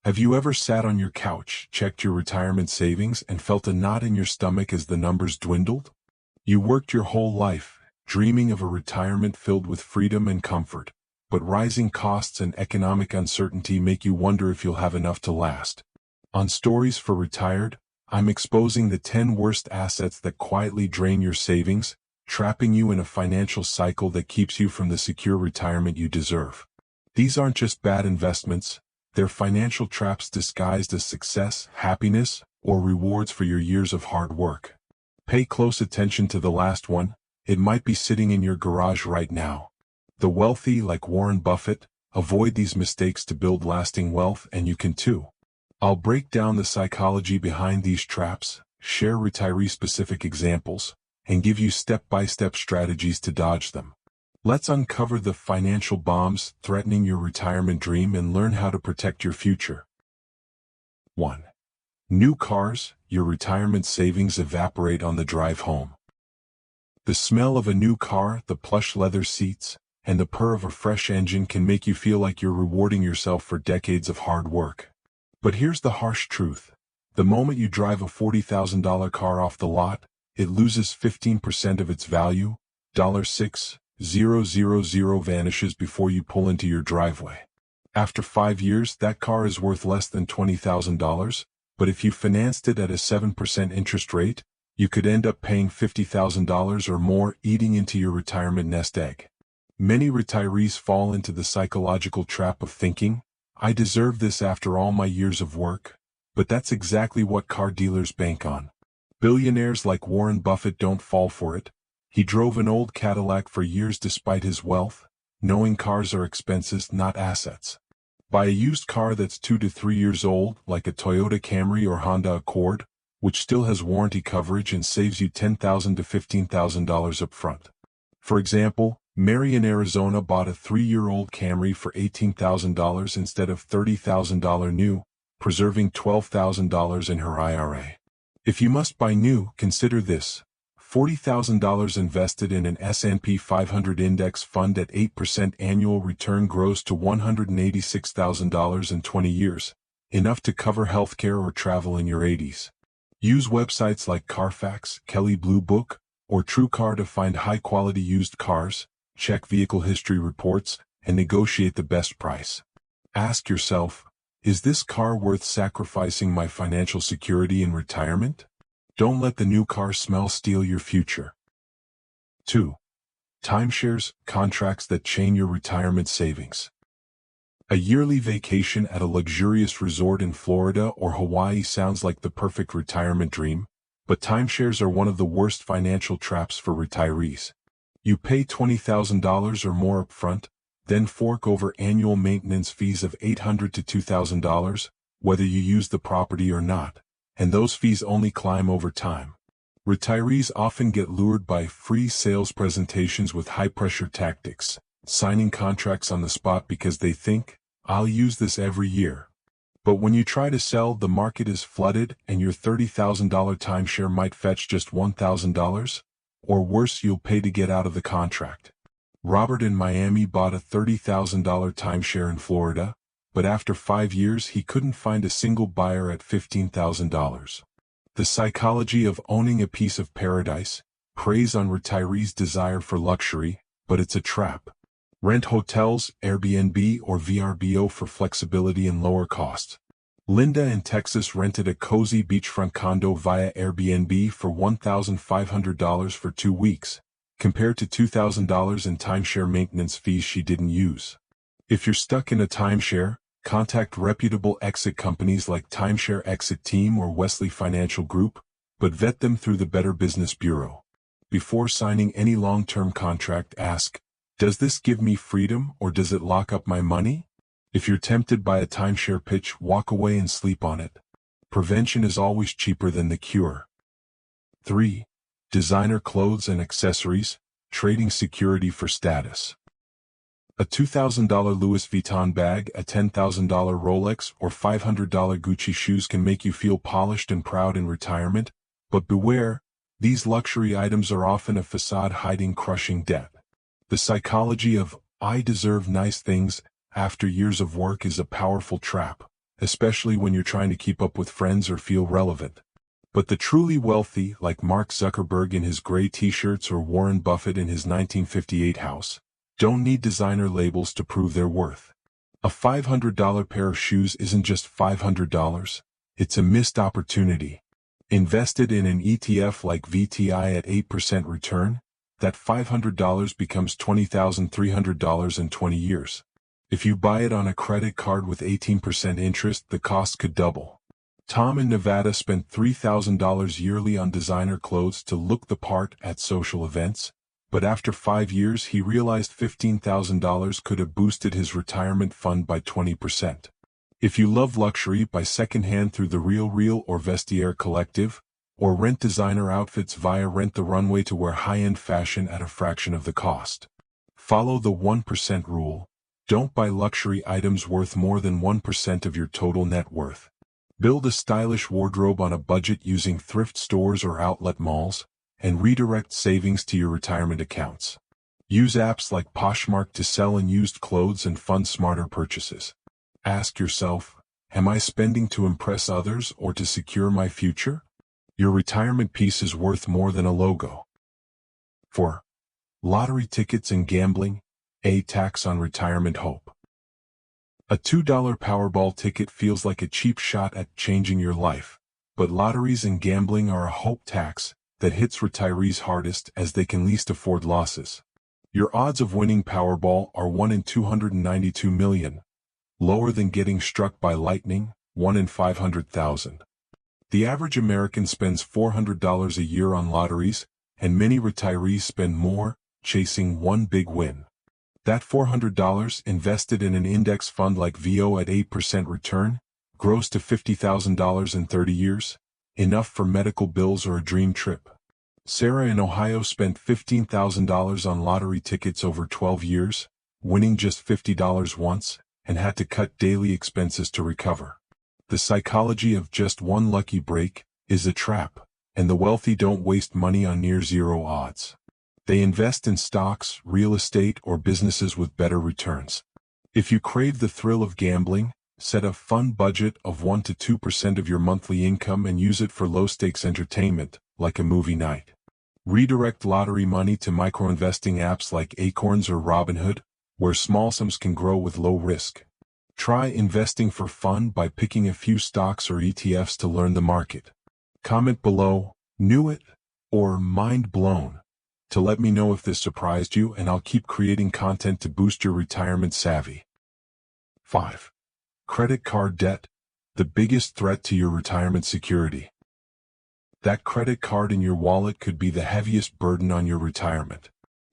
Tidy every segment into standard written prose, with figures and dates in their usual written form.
Have you ever sat on your couch, checked your retirement savings, and felt a knot in your stomach as the numbers dwindled? You worked your whole life, dreaming of a retirement filled with freedom and comfort, but rising costs and economic uncertainty make you wonder if you'll have enough to last. On Stories for Retired, I'm exposing the 10 worst assets that quietly drain your savings, trapping you in a financial cycle that keeps you from the secure retirement you deserve. These aren't just bad investments, they're financial traps disguised as success, happiness, or rewards for your years of hard work. Pay close attention to the last one, it might be sitting in your garage right now. The wealthy, like Warren Buffett, avoid these mistakes to build lasting wealth, and you can too. I'll break down the psychology behind these traps, share retiree-specific examples, and give you step-by-step strategies to dodge them. Let's uncover the financial bombs threatening your retirement dream and learn how to protect your future. 1. New cars, your retirement savings evaporate on the drive home. The smell of a new car, the plush leather seats, and the purr of a fresh engine can make you feel like you're rewarding yourself for decades of hard work. But here's the harsh truth. The moment you drive a $40,000 car off the lot, it loses 15% of its value. $6,000 vanishes before you pull into your driveway. After 5 years, that car is worth less than $20,000, but if you financed it at a 7% interest rate, you could end up paying $50,000 or more, eating into your retirement nest egg. Many retirees fall into the psychological trap of thinking, I deserve this after all my years of work, but that's exactly what car dealers bank on. Billionaires like Warren Buffett don't fall for it. He drove an old Cadillac for years despite his wealth, knowing cars are expenses, not assets. Buy a used car that's 2 to 3 years old, like a Toyota Camry or Honda Accord, which still has warranty coverage and saves you $10,000 to $15,000 up front. For example, Mary in Arizona bought a 3-year-old Camry for $18,000 instead of $30,000 new, preserving $12,000 in her IRA. If you must buy new, consider this. $40,000 invested in an S&P 500 index fund at 8% annual return grows to $186,000 in 20 years, enough to cover healthcare or travel in your 80s. Use websites like Carfax, Kelley Blue Book, or TrueCar to find high-quality used cars, check vehicle history reports, and negotiate the best price. Ask yourself, is this car worth sacrificing my financial security in retirement? Don't let the new car smell steal your future. 2. Timeshares, contracts that chain your retirement savings. A yearly vacation at a luxurious resort in Florida or Hawaii sounds like the perfect retirement dream, but timeshares are one of the worst financial traps for retirees. You pay $20,000 or more upfront, then fork over annual maintenance fees of $800 to $2,000, whether you use the property or not, and those fees only climb over time. Retirees often get lured by free sales presentations with high-pressure tactics, signing contracts on the spot because they think, I'll use this every year. But when you try to sell, the market is flooded and your $30,000 timeshare might fetch just $1,000, or worse, you'll pay to get out of the contract. Robert in Miami bought a $30,000 timeshare in Florida, but after 5 years he couldn't find a single buyer at $15,000. The psychology of owning a piece of paradise preys on retirees' desire for luxury, but it's a trap. Rent hotels, Airbnb or VRBO for flexibility and lower cost. Linda in Texas rented a cozy beachfront condo via Airbnb for $1,500 for 2 weeks, compared to $2,000 in timeshare maintenance fees she didn't use. If you're stuck in a timeshare, contact reputable exit companies like Timeshare Exit Team or Wesley Financial Group, but vet them through the Better Business Bureau. Before signing any long-term contract, ask, does this give me freedom or does it lock up my money? If you're tempted by a timeshare pitch, walk away and sleep on it. Prevention is always cheaper than the cure. 3. Designer clothes and accessories, trading security for status. A $2,000 Louis Vuitton bag, a $10,000 Rolex, or $500 Gucci shoes can make you feel polished and proud in retirement, but beware, these luxury items are often a facade hiding crushing debt. The psychology of, I deserve nice things, after years of work is a powerful trap, especially when you're trying to keep up with friends or feel relevant. But the truly wealthy, like Mark Zuckerberg in his gray t-shirts or Warren Buffett in his 1958 house, don't need designer labels to prove their worth. A $500 pair of shoes isn't just $500, it's a missed opportunity. Invested in an ETF like VTI at 8% return, that $500 becomes $20,300 in 20 years. If you buy it on a credit card with 18% interest, the cost could double. Tom in Nevada spent $3,000 yearly on designer clothes to look the part at social events, but after 5 years he realized $15,000 could have boosted his retirement fund by 20%. If you love luxury, buy secondhand through the RealReal or Vestiaire Collective, or rent designer outfits via Rent the Runway to wear high-end fashion at a fraction of the cost. Follow the 1% rule. Don't buy luxury items worth more than 1% of your total net worth. Build a stylish wardrobe on a budget using thrift stores or outlet malls, and redirect savings to your retirement accounts. Use apps like Poshmark to sell used clothes and fund smarter purchases. Ask yourself, am I spending to impress others or to secure my future? Your retirement piece is worth more than a logo. 4. Lottery tickets and gambling, a tax on retirement hope. A $2 Powerball ticket feels like a cheap shot at changing your life, but lotteries and gambling are a hope tax that hits retirees hardest as they can least afford losses. Your odds of winning Powerball are 1 in 292 million, lower than getting struck by lightning, 1 in 500,000. The average American spends $400 a year on lotteries, and many retirees spend more, chasing one big win. That $400 invested in an index fund like VO at 8% return grows to $50,000 in 30 years, enough for medical bills or a dream trip. Sarah in Ohio spent $15,000 on lottery tickets over 12 years, winning just $50 once, and had to cut daily expenses to recover. The psychology of just one lucky break is a trap, and the wealthy don't waste money on near-zero odds. They invest in stocks, real estate, or businesses with better returns. If you crave the thrill of gambling, set a fun budget of 1 to 2% of your monthly income and use it for low-stakes entertainment, like a movie night. Redirect lottery money to micro-investing apps like Acorns or Robinhood, where small sums can grow with low risk. Try investing for fun by picking a few stocks or ETFs to learn the market. Comment below, "Knew it," or "Mind blown," to let me know if this surprised you, and I'll keep creating content to boost your retirement savvy. 5. Credit card debt, the biggest threat to your retirement security. That credit card in your wallet could be the heaviest burden on your retirement.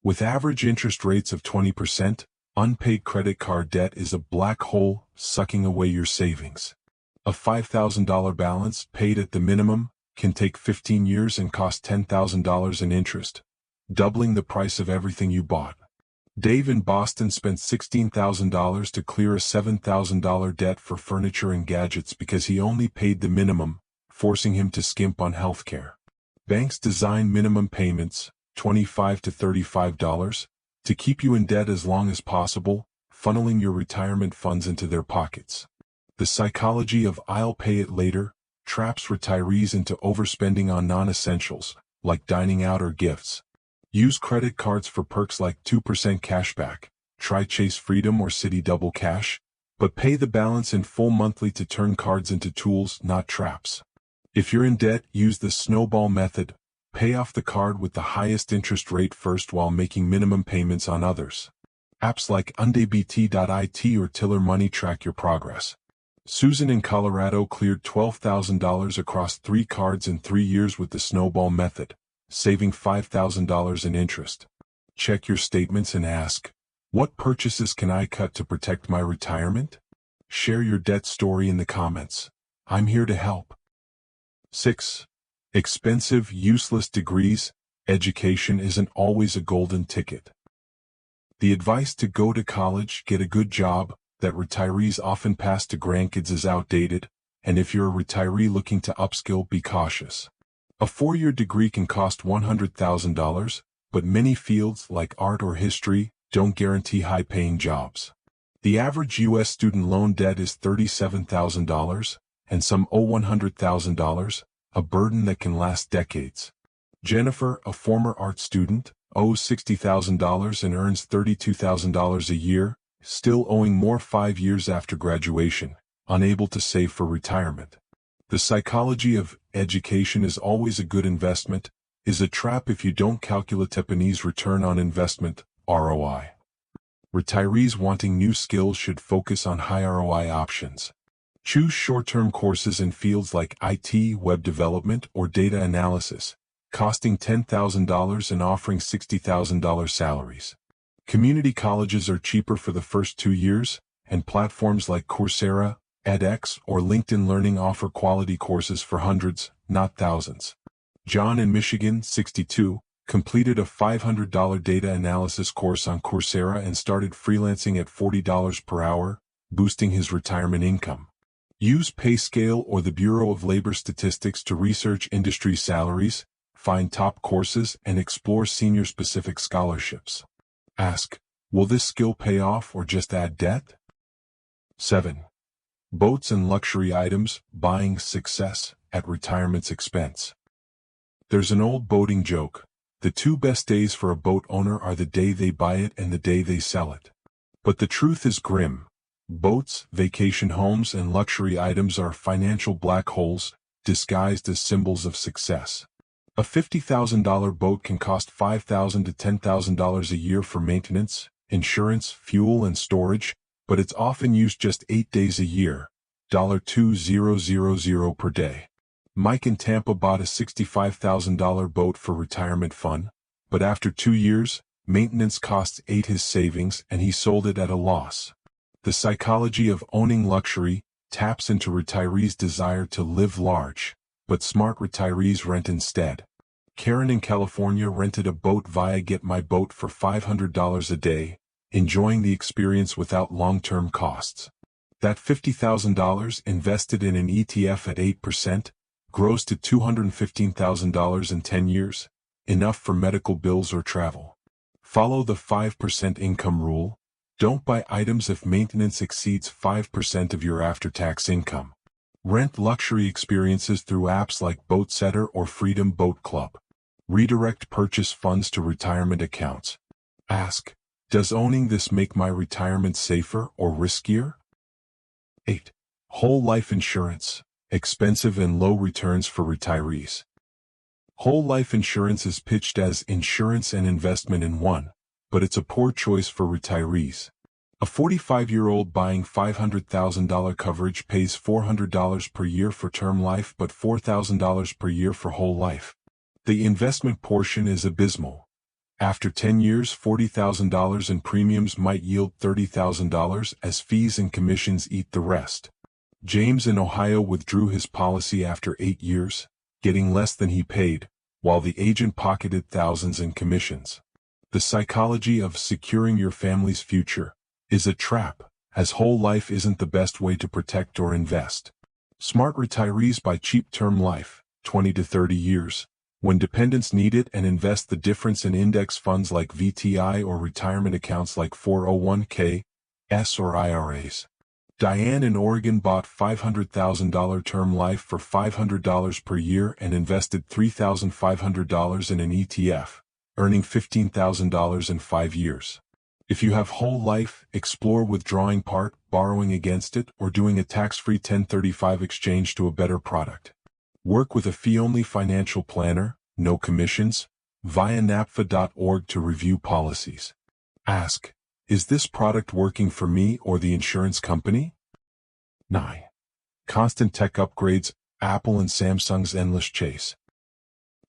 With average interest rates of 20%, unpaid credit card debt is a black hole sucking away your savings. A $5,000 balance paid at the minimum can take 15 years and cost $10,000 in interest, doubling the price of everything you bought. Dave in Boston spent $16,000 to clear a $7,000 debt for furniture and gadgets because he only paid the minimum, forcing him to skimp on healthcare. Banks design minimum payments, $25 to $35, to keep you in debt as long as possible, funneling your retirement funds into their pockets. The psychology of "I'll pay it later" traps retirees into overspending on non-essentials, like dining out or gifts. Use credit cards for perks like 2% cashback, try Chase Freedom or Citi Double Cash, but pay the balance in full monthly to turn cards into tools, not traps. If you're in debt, use the snowball method. Pay off the card with the highest interest rate first while making minimum payments on others. Apps like undebt.it or Tiller Money track your progress. Susan in Colorado cleared $12,000 across 3 cards in 3 years with the snowball method, saving $5,000 in interest. Check your statements and ask, what purchases can I cut to protect my retirement? Share your debt story in the comments. I'm here to help. 6. Expensive, useless degrees. Education isn't always a golden ticket. The advice to go to college, get a good job, that retirees often pass to grandkids is outdated, and if you're a retiree looking to upskill, be cautious. A 4-year degree can cost $100,000, but many fields like art or history don't guarantee high-paying jobs. The average U.S. student loan debt is $37,000, and some owe $100,000, a burden that can last decades. Jennifer, a former art student, owes $60,000 and earns $32,000 a year, still owing more 5 years after graduation, unable to save for retirement. The psychology of education is always a good investment is a trap if you don't calculate Japanese return on investment, ROI. Retirees wanting new skills should focus on high ROI options. Choose short-term courses in fields like IT, web development, or data analysis, costing $10,000 and offering $60,000 salaries. Community colleges are cheaper for the first 2 years, and platforms like Coursera, edX, or LinkedIn Learning offer quality courses for hundreds, not thousands. John in Michigan, 62, completed a $500 data analysis course on Coursera and started freelancing at $40 per hour, boosting his retirement income. Use PayScale or the Bureau of Labor Statistics to research industry salaries, find top courses, and explore senior-specific scholarships. Ask, will this skill pay off or just add debt? 7. Boats and luxury items, buying success at retirement's expense. There's an old boating joke. The 2 best days for a boat owner are the day they buy it and the day they sell it. But the truth is grim. Boats, vacation homes, and luxury items are financial black holes, disguised as symbols of success. A $50,000 boat can cost $5,000 to $10,000 a year for maintenance, insurance, fuel, and storage, but it's often used just 8 days a year, $2,000 per day. Mike in Tampa bought a $65,000 boat for retirement fun, but after 2 years, maintenance costs ate his savings and he sold it at a loss. The psychology of owning luxury taps into retirees' desire to live large, but smart retirees rent instead. Karen in California rented a boat via Get My Boat for $500 a day, enjoying the experience without long-term costs. That $50,000 invested in an ETF at 8%, grows to $215,000 in 10 years, enough for medical bills or travel. Follow the 5% income rule. Don't buy items if maintenance exceeds 5% of your after-tax income. Rent luxury experiences through apps like BoatSetter or Freedom Boat Club. Redirect purchase funds to retirement accounts. Ask, does owning this make my retirement safer or riskier? 8. Whole life insurance. Expensive and low returns for retirees. Whole life insurance is pitched as insurance and investment in one, but it's a poor choice for retirees. A 45-year-old buying $500,000 coverage pays $400 per year for term life but $4,000 per year for whole life. The investment portion is abysmal. After 10 years, $40,000 in premiums might yield $30,000 as fees and commissions eat the rest. James in Ohio withdrew his policy after 8 years, getting less than he paid, while the agent pocketed thousands in commissions. The psychology of securing your family's future is a trap, as whole life isn't the best way to protect or invest. Smart retirees buy cheap term life, 20 to 30 years, when dependents need it and invest the difference in index funds like VTI or retirement accounts like 401(k)s or IRAs. Diane in Oregon bought $500,000 term life for $500 per year and invested $3,500 in an ETF, earning $15,000 in 5 years. If you have whole life, explore withdrawing part, borrowing against it, or doing a tax-free 1035 exchange to a better product. Work with a fee-only financial planner, no commissions, via napfa.org to review policies. Ask, is this product working for me or the insurance company? 9. Constant tech upgrades, Apple and Samsung's endless chase.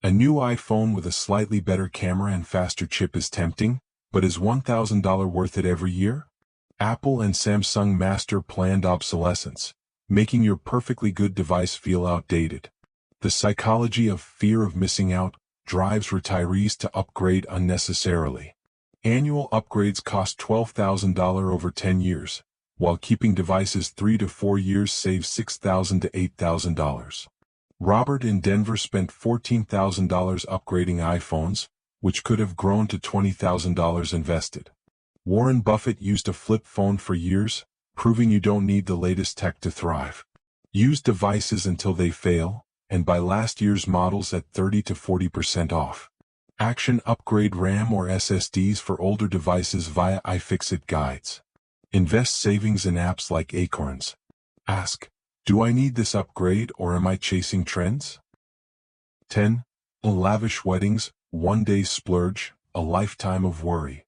A new iPhone with a slightly better camera and faster chip is tempting, but is $1,000 worth it every year? Apple and Samsung master planned obsolescence, making your perfectly good device feel outdated. The psychology of fear of missing out drives retirees to upgrade unnecessarily. Annual upgrades cost $12,000 over 10 years, while keeping devices 3 to 4 years saves $6,000 to $8,000. Robert in Denver spent $14,000 upgrading iPhones, which could have grown to $20,000 invested. Warren Buffett used a flip phone for years, proving you don't need the latest tech to thrive. Use devices until they fail, and buy last year's models at 30 to 40% off. Action upgrade RAM or SSDs for older devices via iFixit guides. Invest savings in apps like Acorns. Ask, do I need this upgrade or am I chasing trends? 10. Lavish weddings, one day splurge, a lifetime of worry.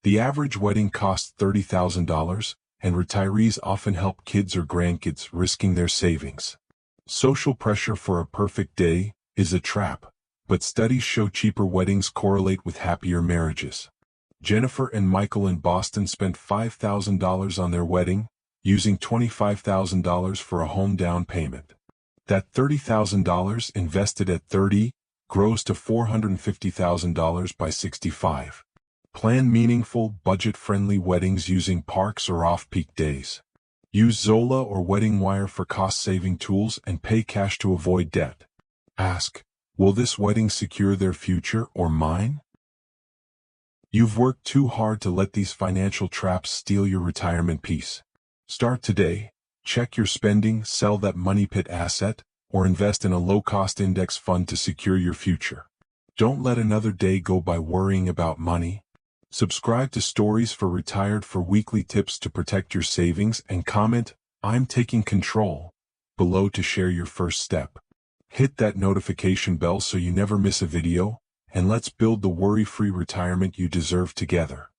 The average wedding costs $30,000, and retirees often help kids or grandkids, risking their savings. Social pressure for a perfect day is a trap, but studies show cheaper weddings correlate with happier marriages. Jennifer and Michael in Boston spent $5,000 on their wedding, using $25,000 for a home down payment. That $30,000 invested at 30 grows to $450,000 by 65. Plan meaningful, budget-friendly weddings using parks or off-peak days. Use Zola or WeddingWire for cost-saving tools and pay cash to avoid debt. Ask, will this wedding secure their future or mine? You've worked too hard to let these financial traps steal your retirement peace. Start today. Check your spending, sell that money pit asset, or invest in a low-cost index fund to secure your future. Don't let another day go by worrying about money. Subscribe to Stories for Retired for weekly tips to protect your savings, and comment, "I'm taking control," below to share your first step. Hit that notification bell so you never miss a video, and let's build the worry-free retirement you deserve together.